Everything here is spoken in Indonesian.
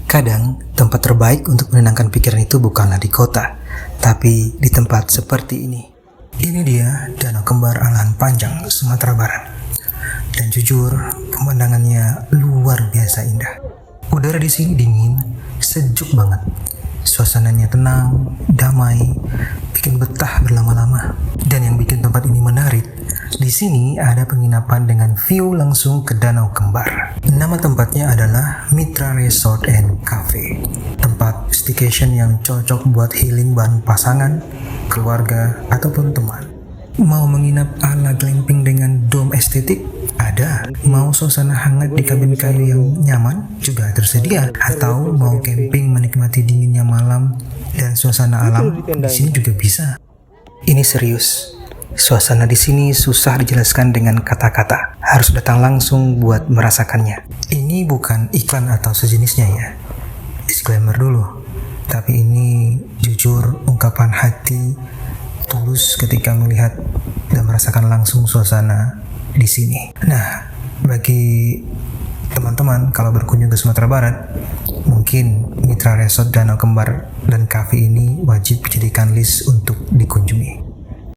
Kadang, tempat terbaik untuk menenangkan pikiran itu bukanlah di kota, tapi di tempat seperti ini. Ini dia Danau Kembar Alahan Panjang, Sumatera Barat. Dan jujur, pemandangannya luar biasa indah. Udara di sini dingin, sejuk banget. Suasananya tenang, damai, bikin betah berlama-lama. Dan yang bikin tempat ini menarik, di sini ada penginapan dengan view langsung ke Danau Kembar. Nama tempatnya adalah Mitra Resort and Cafe. Tempat staycation yang cocok buat healing bareng pasangan, keluarga, ataupun teman. Mau menginap ala glamping dengan dome estetik? Ada. Mau suasana hangat di kabin kayu yang nyaman? Juga tersedia. Atau mau camping menikmati dinginnya malam dan suasana alam? Di sini juga bisa. Ini serius. Suasana di sini susah dijelaskan dengan kata-kata. Harus datang langsung buat merasakannya. Ini bukan iklan atau sejenisnya ya. Disclaimer dulu. Tapi ini jujur ungkapan hati tulus ketika melihat dan merasakan langsung suasana di sini. Nah, bagi teman-teman kalau berkunjung ke Sumatera Barat, mungkin Mitra Resort Danau Kembar dan Cafe ini wajib dijadikan list untuk dikunjungi.